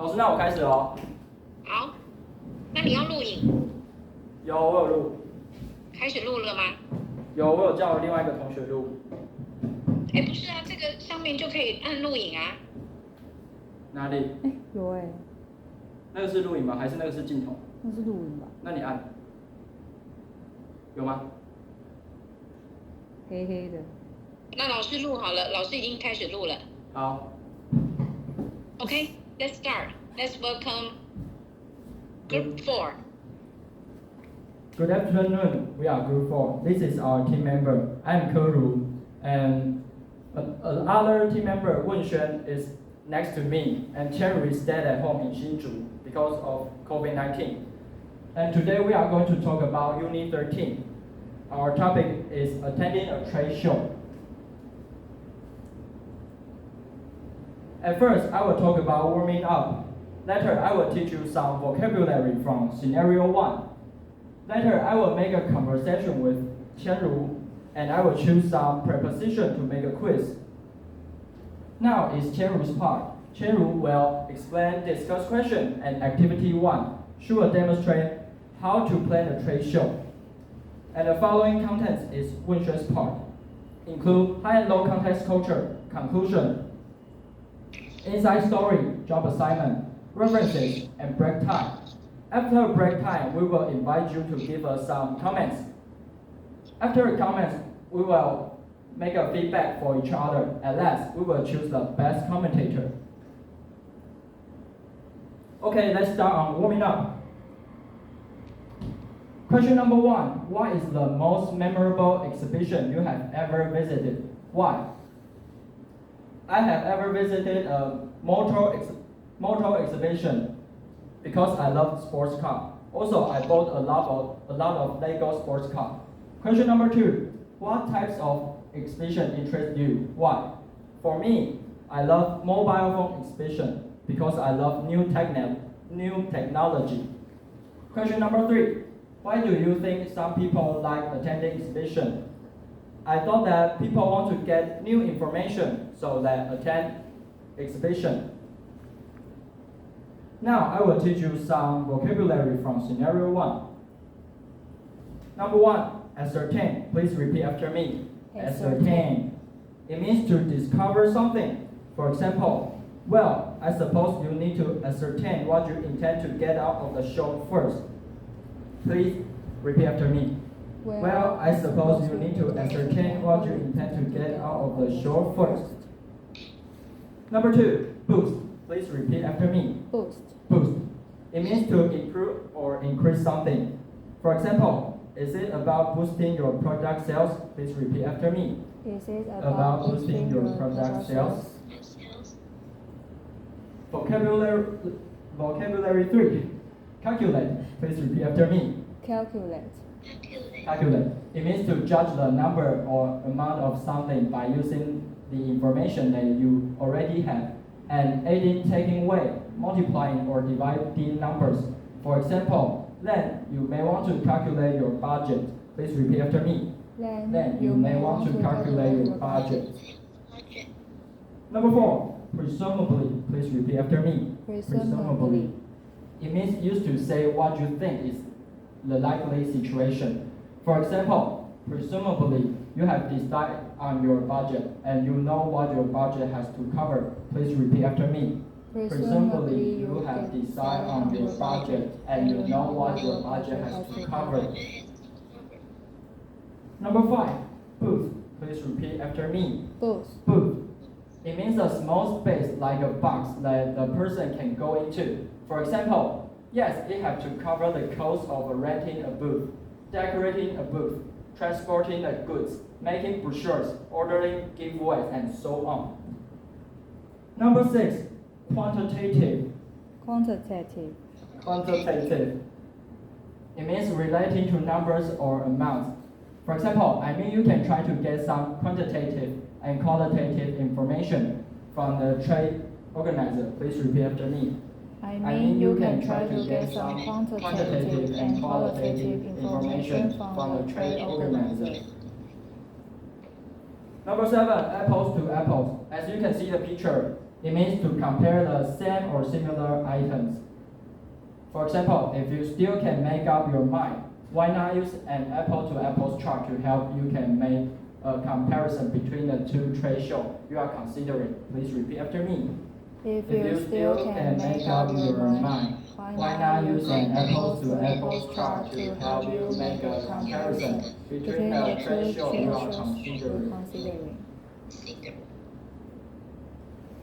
老师，那我开始喽。好，那你要录影？有，我有录。开始录了吗？有，我有叫另外一个同学录。哎，不是啊，这个上面就可以按录影啊。哪里？有那个是录影吗？还是那个是镜头？那是录影吧？那你按。有吗？黑黑的。那老师录好了，老师已经开始录了。好。Okay, let's start. Let's welcome Group 4. Good afternoon. We are Group 4. This is our team member. I'm Keru, and another team member Wenxuan is next to me, and Cherry stayed at home in Hsinchu because of COVID-19. And today we are going to talk about Unit 13. Our topic is attending a trade show. At first, I will talk about warming up. Later, I will teach you some vocabulary from Scenario 1. Later, I will make a conversation with Qianru, and I will choose some preposition to make a quiz. Now is Qianru's part. Qianru will explain discuss question and activity 1. She will demonstrate how to plan a trade show. And the following contents is Wenxuan's part. Include high and low context culture, conclusion, inside story, job assignment, references, and break time. After break time, we will invite you to give us some comments. After comments, we will make a feedback for each other. At last, we will choose the best commentator. Okay, let's start on warming up. Question number 1. What is the most memorable exhibition you have ever visited? Why? I have ever visited a motor exhibition because I love sports car. Also, I bought a lot of Lego sports car. Question number 2. What types of exhibition interest you? Why? For me, I love mobile phone exhibition because I love new technology. Question number 3. Why do you think some people like attending exhibition? I thought that people want to get new information, so they attend exhibition. Now I will teach you some vocabulary from Scenario 1. Number 1, ascertain. Please repeat after me. Ascertain. It means to discover something. For example, well, I suppose you need to ascertain what you intend to get out of the show first. Please repeat after me. Well, I suppose you need to ascertain what you intend to get out of the show first. Number 2, boost. Please repeat after me. Boost. Boost. It means to improve or increase something. For example, is it about boosting your product sales? Please repeat after me. Is it About boosting your product sales? Vocabulary 3. Calculate. Please repeat after me. Calculate. Calculate. It means to judge the number or amount of something by using the information that you already have and adding, taking away, multiplying or dividing numbers. For example, then you may want to calculate your budget. Please repeat after me. Then you may want to calculate your budget. Number 4, presumably. Please repeat after me. Presumably. It means used to say what you think is the likely situation. For example, presumably you have decided on your budget and you know what your budget has to cover. Please repeat after me. Presumably you have decided on your budget and you know what your budget has to cover. Number 5, booth. Please repeat after me. Booth. Booth. It means a small space like a box that the person can go into. For example, yes, it has to cover the cost of renting a booth, decorating a booth, transporting the goods, making brochures, ordering giveaways, and so on. Number 6, quantitative. Quantitative. Quantitative. It means relating to numbers or amounts. For example, I mean you can try to get some quantitative and qualitative information from the trade organizer. Please repeat after me. I mean you can try to get some quantitative and qualitative information from the trade organizer. Number 7, apples to apples. As you can see the picture, It means to compare the same or similar items. For example, if you still can make up your mind, why not use an apple-to-apples chart to help you can make a comparison between the two trade shows you are considering? Please repeat after me. If you still can make up your mind, why not use an apples-to-apples chart to help you make a comparison between the trade shows you are considering?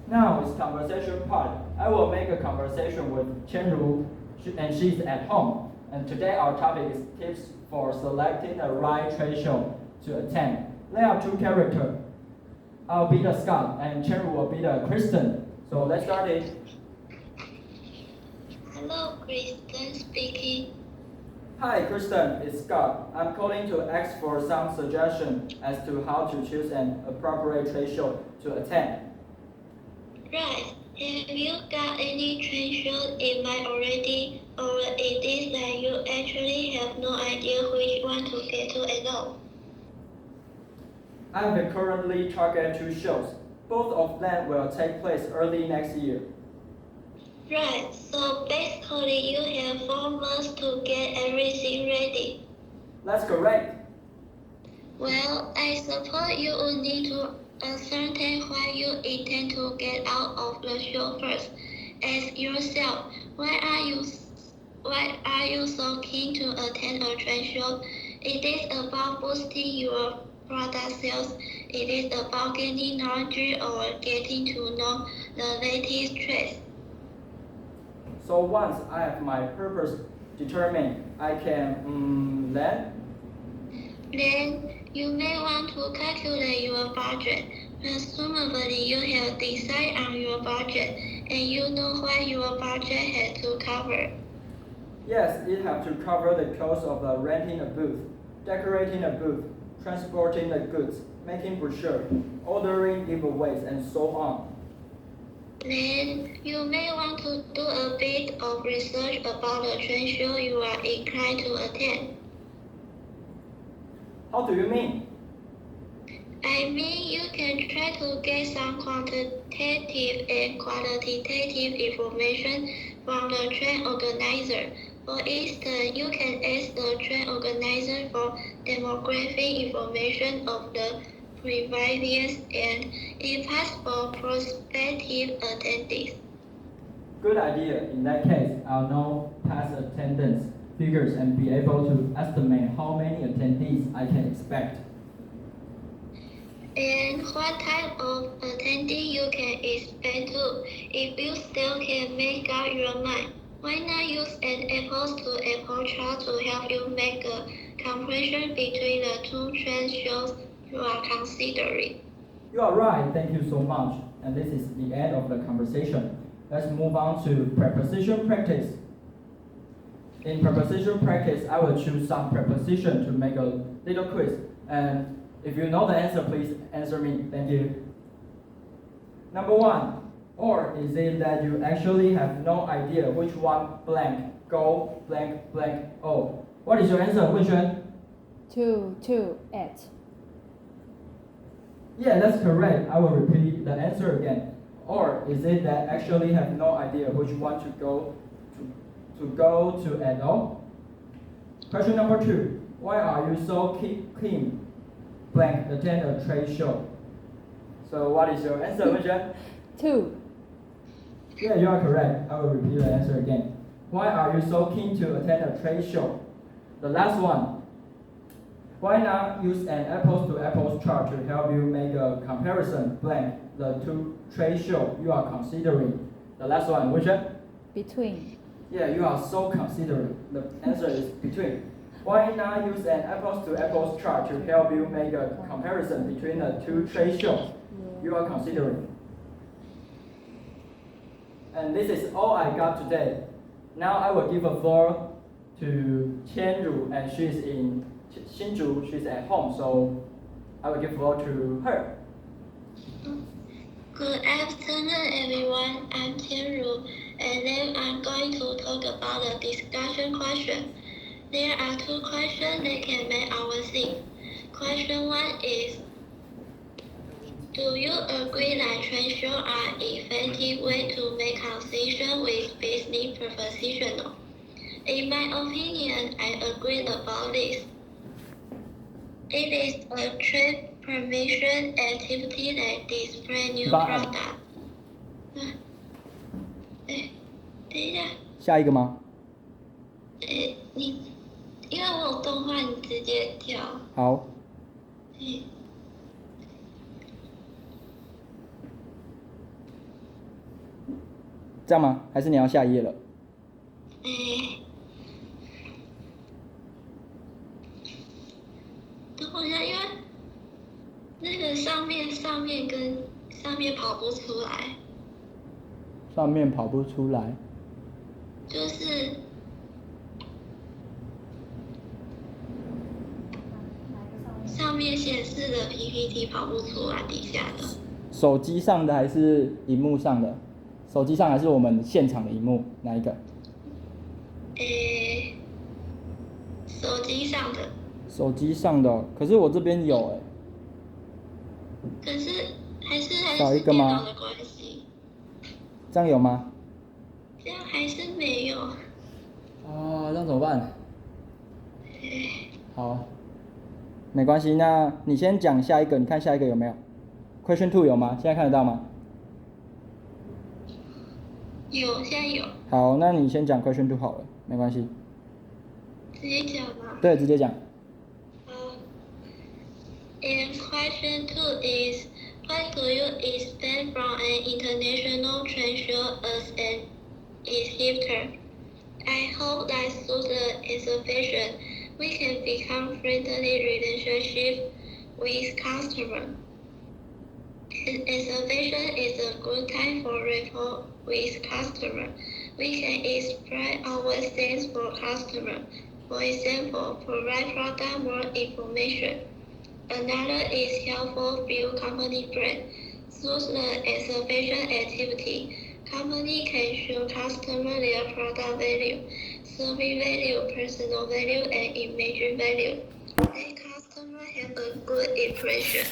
Now it's conversation part. I will make a conversation with Qianru, and she's at home. And today our topic is tips for selecting the right trade show to attend. There are two characters. I'll be the Scott, and Qianru will be the Kristen. So let's start it. Hello, Kristen speaking. Hi, Kristen. It's Scott. I'm calling to ask for some suggestion as to how to choose an appropriate trade show to attend. Right. Have you got any trade shows in mind already, or it is that you actually have no idea which one to get to at all? I have currently targeted two shows. Both of them will take place early next year. Right. So basically, you have 4 months to get everything ready. That's correct. Well, I suppose you will need to ascertain why you intend to get out of the show first. Ask yourself, why are you so keen to attend a trade show? It is about boosting your product sales. It is about gaining knowledge or getting to know the latest trends. So once I have my purpose determined, I can Then you may want to calculate your budget. Presumably you have decided on your budget and you know what your budget has to cover. Yes, it has to cover the cost of renting a booth, decorating a booth, transporting the goods, making brochure, ordering giveaways, and so on. Then you may want to do a bit of research about the trade show you are inclined to attend. How do you mean? I mean, you can try to get some quantitative and qualitative information from the trade organizer. For instance, you can ask the trade organizer for demographic information of the previous and, if possible, prospective attendees. Good idea. In that case, I'll know past attendance figures and be able to estimate how many attendees I can expect. And what type of attendee you can expect too. If you still can make up your mind, why not use an apples-to-apple chart to help you make a comparison between the two trend shows you are considering? You are right. Thank you so much. And this is the end of the conversation. Let's move on to preposition practice. In preposition practice, I will choose some preposition to make a little quiz. And if you know the answer, please answer me. Thank you. Number 1. Or is it that you actually have no idea which one blank, go, blank, blank, oh? What is your answer, Wenxuan? 2, at. Yeah, that's correct. I will repeat the answer again. Or is it that actually have no idea which one to go to at all? Question number 2. Why are you so keen blank attend a trade show? So what is your answer, Wenxuan? 2. Yeah, you are correct. I will repeat the answer again. Why are you so keen to attend a trade show? The last one. Why not use an apples-to-apples chart to help you make a comparison blank the two trade shows you are considering? The last one, which one? Between. Yeah, you are so considerate. The answer is between. Why not use an apples-to-apples chart to help you make a comparison between the two trade shows you are considering? And this is all I got today. Now I will give a floor to Qianru, and she's in Hsinchu. She's at home, so I will give floor to her. Good afternoon, everyone. I'm Qianru, and then I'm going to talk about the discussion question. There are 2 questions that can make our thing. Question 1 is, Do you agree that trade shows are an effective way to make conversation with business professionals? In my opinion, I agree about this. It is a trade promotion activity that displays new product. 等一下，下一个吗？你因为我有动画，你直接跳。好。这样吗？还是你要下一页了？等我一下，因为那个上面跟上面跑不出来。上面跑不出来。就是上面显示的 PPT 跑不出来，底下的。手机上的还是荧幕上的？手机上还是我们现场的荧幕，哪一个？手机上的。手机上的，可是我这边有可是还是少一个吗？电脑的关系。这样有吗？这样还是没有。这样怎么办？好，没关系，那你先讲下一个，你看下一个有没有 ？Question 2有吗？现在看得到吗？有，现在有。好，那你先讲 Question 2好了，没关系。直接讲吗？对，直接讲。And question 2 is, what do you expect from an international trade show as an exhibitor? I hope that through the exhibition, we can become friendly relationship with customers. An exhibition is a good time for rapport with customers. We can express our sense for customers. For example, provide product more information. Another is helpful build company brand. Through the exhibition activity, company can show customers their product value, service value, personal value, and image value. Let customers have a good impression.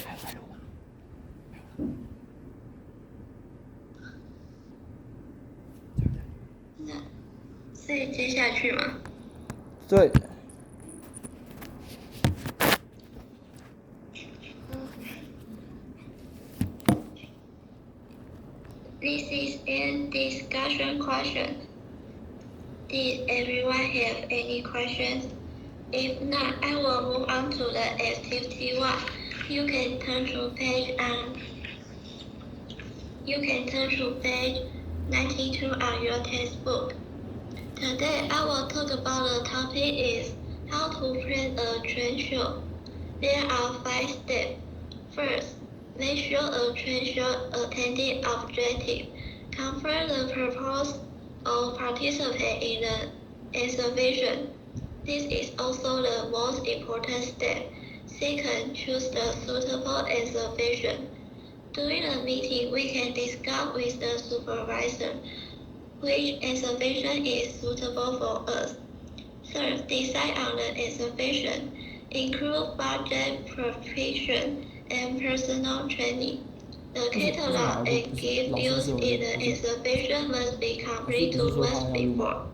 那所以接下去吗？对。This is a discussion question. Did everyone have any questions? If not, I will move on to the activity 1. You can turn to page 92 on your textbook. Today, I will talk about the topic is how to plan a trade show. There are 5 steps. First, make sure a trade show attending objective. Confirm the purpose of participate in the exhibition. This is also the most important step. Second, choose the suitable exhibition. During the meeting, we can discuss with the supervisor which exhibition is suitable for us. Third, decide on the exhibition. Include budget, preparation, and personal training. The catalog and gift used in the exhibition must be complete 2 months before.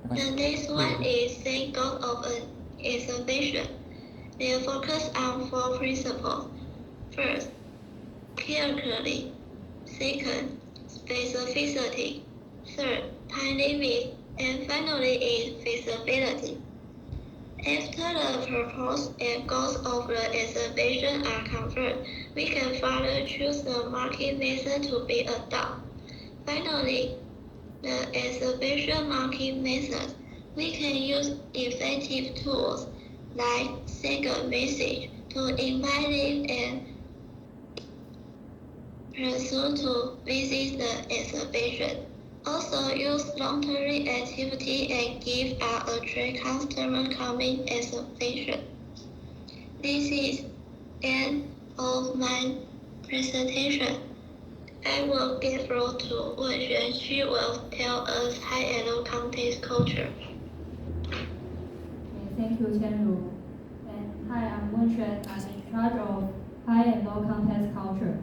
The next one is set goal of an exhibition. They focus on 4 principles. First, clearly. Second, specificity. Third, time limit. And finally is feasibility. After the purpose and goals of the exhibition are confirmed, we can further choose the marketing method to be adopted. Finally, the exhibition marketing method. We can use effective tools like single message to invite them and pursue to visit the exhibition. Also use long-term activity and give out a trade customer coming exhibition. This is end of my presentation. I will give floor to Wenxuan. She will tell us high and low context culture. Thank you, Qianru. And hi, I'm Wenxuan. I'm in charge of high and low context culture.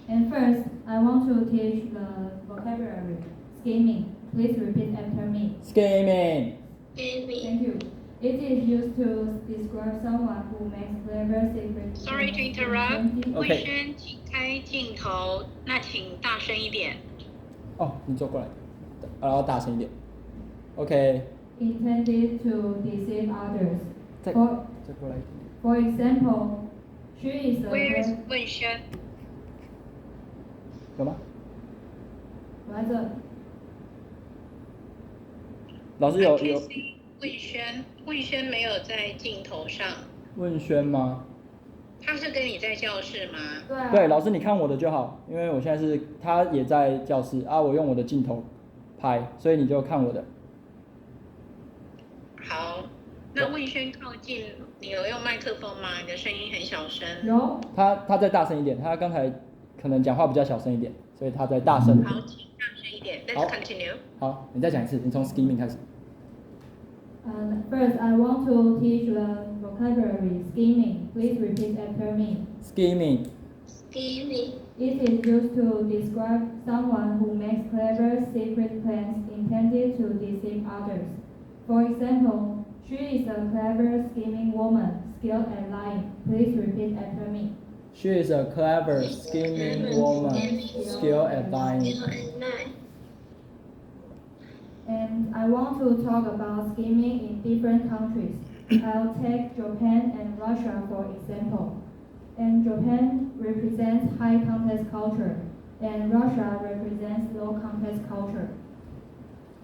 And first, I want to teach the vocabulary. Scheming. Please repeat after me. Scheming. Thank you. It is used to describe someone who makes clever secret. Sorry to interrupt. OK 慧轩，请开镜头，那请大声一点。哦，你走过来，然后大声一点。OK。 Intended to deceive others. 再过来一点。For example, she is a Where's 慧轩？有吗？我在这。老师有。慧轩没有在镜头上。问轩吗？他是跟你在教室吗？对啊。对，老师你看我的就好，因为我现在是他也在教室啊，我用我的镜头拍，所以你就看我的。好，那慧轩靠近，你有用麦克风吗？你的声音很小声。有。他再大声一点，他刚才可能讲话比较小声一点，所以他再大声。好，请大声一点。Let's continue。好，你再讲一次，你从 scheming 开始。First, I want to teach the vocabulary. Scheming. Please repeat after me. Scheming. Scheming. It is used to describe someone who makes clever secret plans intended to deceive others. For example, she is a clever scheming woman, skilled at lying. Please repeat after me. She is a clever scheming woman, skilled at lying. And I want to talk about scheming in different countries. I'll take Japan and Russia for example. And Japan represents high context culture, and Russia represents low context culture.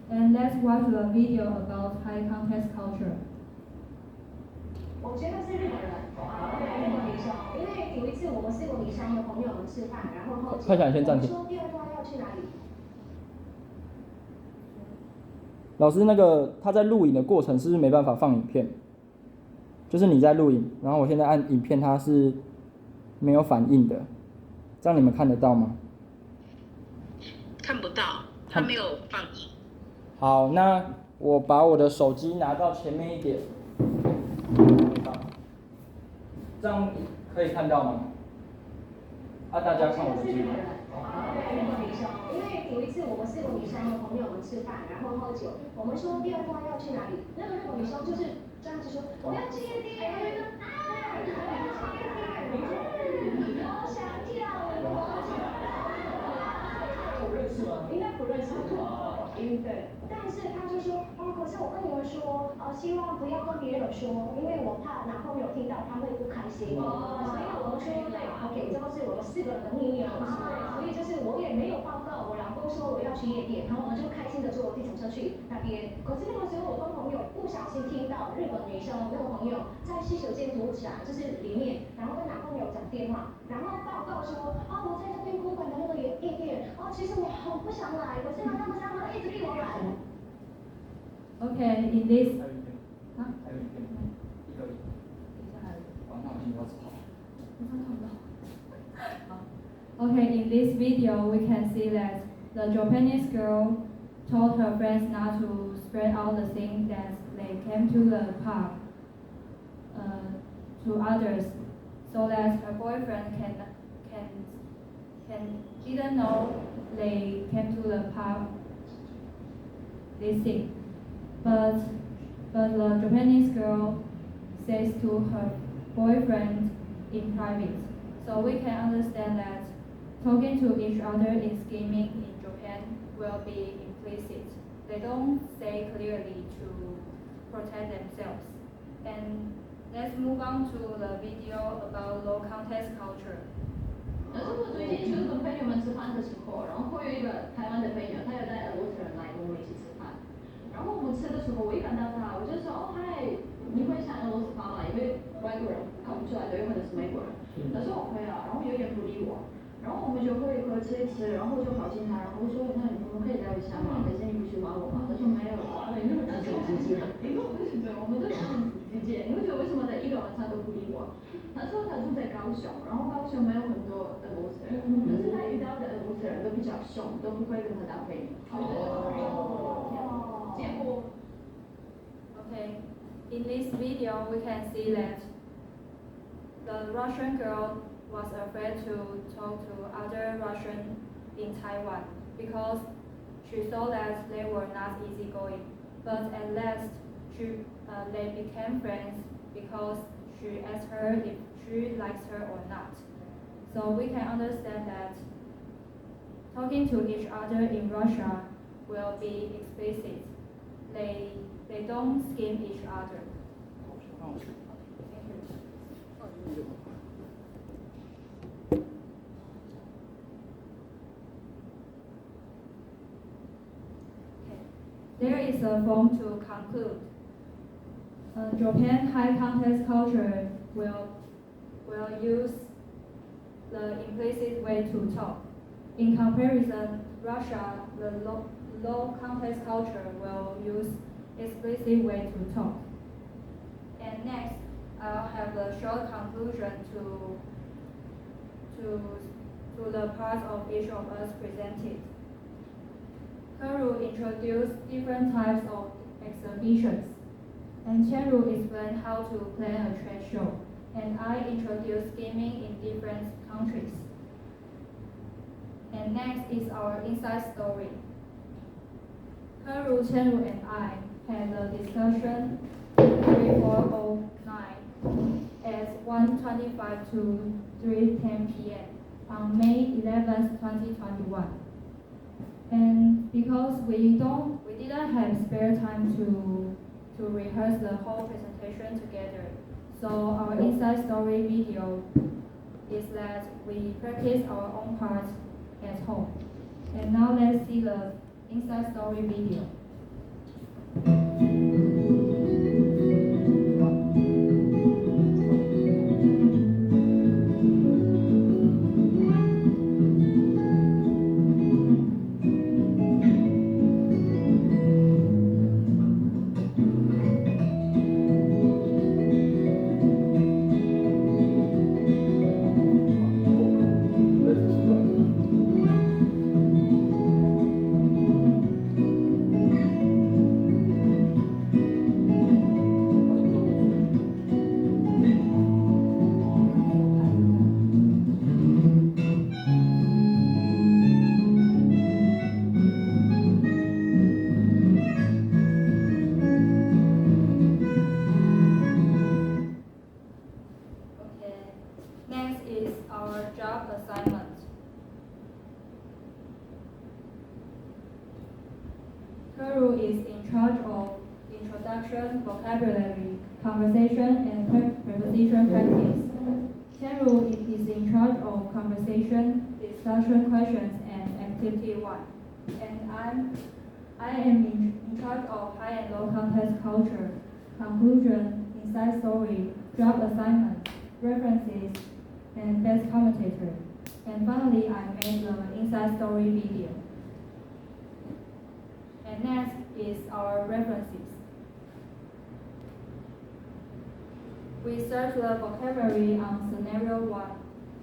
And let's watch the video about high context culture. 我觉得是日本人，日本女生，因为有一次我们4个女生的朋友们吃饭，然后喝酒，快点先暂停。说第二段要去哪里？老师，那个他在录影的过程是不是没办法放影片？就是你在录影，然后我现在按影片，它是没有反应的，这样你们看得到吗？看不到，它没有放映。好，那我把我的手机拿到前面一点，这样可以看到吗？啊，大家看我的镜头。因为有一次我们4个女生的朋友们吃饭，然后喝酒，我们说第二段要去哪里？那个日本女生就是这样子说，我要去夜店，我要去夜店，好想跳舞。我认识吗？应该不认识。对，但是他就说，可是我跟你们说，希望不要跟别人说，因为我怕男朋友听到他会不开心。所以我们说对 ，OK， 这个是我们4个人的秘密哦。所以就是我也没有报告，我老公说我要去夜店，然后我们就开心的坐计程车去那边。可是那个时候我跟朋友不小心听到日本女生那个朋友在洗手间躲起来，就是里面，然后跟男朋友讲电话，然后报告说，我在这边公馆的那个夜店，其实我很不想来，可是呢，他们一直逼我来。Okay, in this. Okay, in this video, we can see that the Japanese girl told her friends not to spread out the things that they came to the pub to others, so that her boyfriend didn't know they came to the pub. This thing. But the Japanese girl says to her boyfriend in private. So we can understand that talking to each other in scheming in Japan will be implicit. They don't say clearly to protect themselves. And let's move on to the video about low context culture. 可是我最近就是跟朋友们吃饭的时候，然后会有一个台湾的朋友，他有带俄罗斯人来跟我们一起吃饭。然后我们吃的时候，我一看到他，我就说嗨，你会讲俄罗斯话吗？因为外国人看不出来的，有可能是美国人。他说我会啊，然后有点不理我。然后我们就会吃一吃，然后就跑近他，然后说那我们可以聊一下吗？可是你不喜欢我吗？他说没有啊，因为我不是对，我们都很直接。你会觉得为什么在一个晚上都不理我？他说他住在高雄，然后高雄没有很多俄罗斯人，可是他遇到的俄罗斯人都比较凶，都不会跟他当朋友。结果 Okay, in this video we can see that the Russian girl was afraid to talk to other Russians in Taiwan because she saw that they were not easygoing. But at last, they became friends because she asked her if she likes her or not. So we can understand that talking to each other in Russia will be explicit. They don't skim each other. Thank you. There is a form to conclude. Japan high context culture will use the implicit way to talk. In comparison, Russia, the low context culture will use explicit way to talk. And next, I'll have a short conclusion to the parts of each of us presented. Karu introduced different types of exhibitions, and Chenru explained how to plan a trade show, and I introduced gaming in different countries. And next is our inside story. Karu, Chenru, and I had a discussion 3409 at 1:25 to 3:10 p.m. on May 11, 2021. And because we didn't have spare time to rehearse the whole presentation together, so our inside story video is that we practice our own part at home. And now let's see the inside story video. Guru is in charge of introduction, vocabulary, conversation, and preposition practice. Chenru is in charge of conversation, discussion questions, and activity 1. And I am in charge of high and low context culture, conclusion, inside story, job assignment, references, and best commentator. And finally, I made the inside story video. And next is our references. We search the vocabulary on scenario 1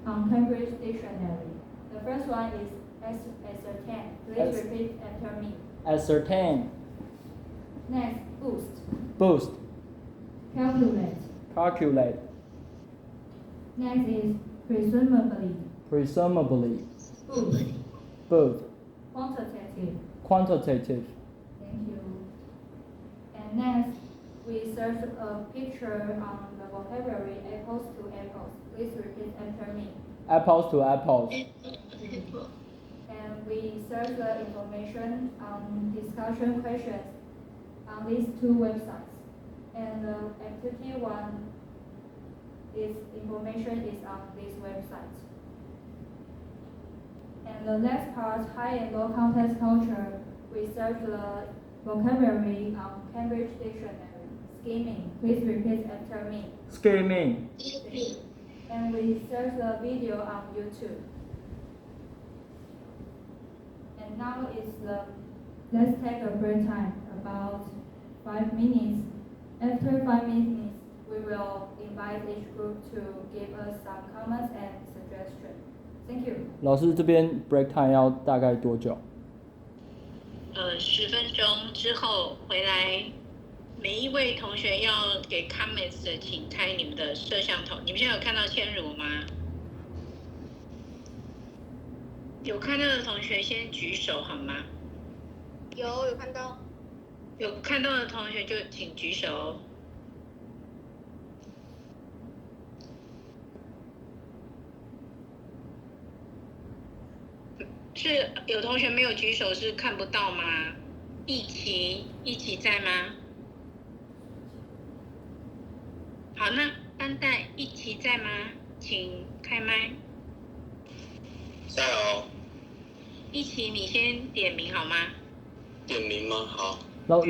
on Cambridge Dictionary. The first one is ascertain. Please repeat after me. Ascertain. Next, boost. Boost. Calculate. Calculate. Next is presumably. Presumably. Boost. Boost. Quantitative. Quantitative. Thank you. And next, we search a picture on the vocabulary apples to apples. Please repeat after me. Apples to apples. And we search the information on discussion questions on these two websites. And the activity 1 is information is on this website. And the last part, high and low context culture, we search the vocabulary on Cambridge Dictionary. Skimming. Please repeat after me. Skimming. And we search the video on YouTube. And now let's take a break time, about 5 minutes. After 5 minutes, we will invite each group to give us some comments and suggestions. Thank you. 老师这边 break time 要大概多久？10分钟之后回来，每一位同学要给 comments 的，请开你们的摄像头。你们现在有看到千如吗？有看到的同学先举手好吗？有看到。有看到的同学就请举手。是有同学没有举手是看不到吗？一起在吗？好，那班代一起在吗？请开麦。加油！一起，你先点名好吗？点名吗？好。老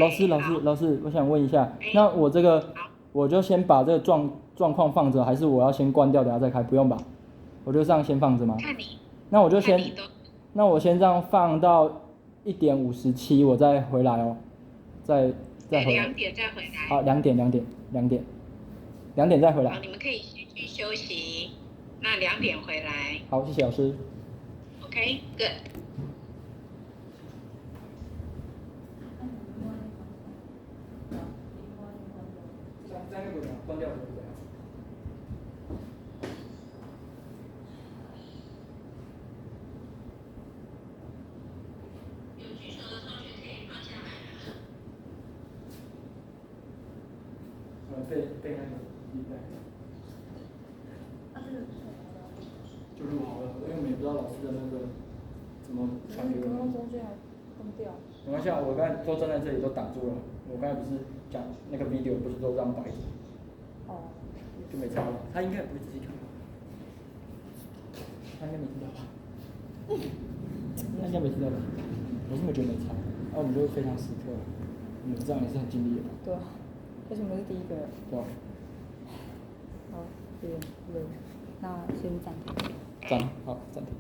师，我想问一下，那我这个我就先把这个状况放着，还是我要先关掉，等下再开？不用吧？我就这样先放着吗？看你。那我就先，那我先这样放到1:57，我再回来哦，再回来。2点再回来。好，2点再回来。好，你们可以先去休息，那2点回来。好，谢谢老师。OK，good。关掉。有举手的同学可以放下来了。背那个笔袋。就录好了，因为我们也不知道老师的那个怎么传给我们。中间还关掉。没关系啊，我刚才都站在这里都挡住了。我刚才不是讲那个 video 不是都这样摆着？哦。就没差了，他应该不会自己看吧？他应该没听到吧？他应该没听到吧？我是没觉得没差，我们就非常时刻，你们这样也是很尽力的吧？对啊，而且我们是第一个人。对啊。好，对，那先暂停。好，暂停。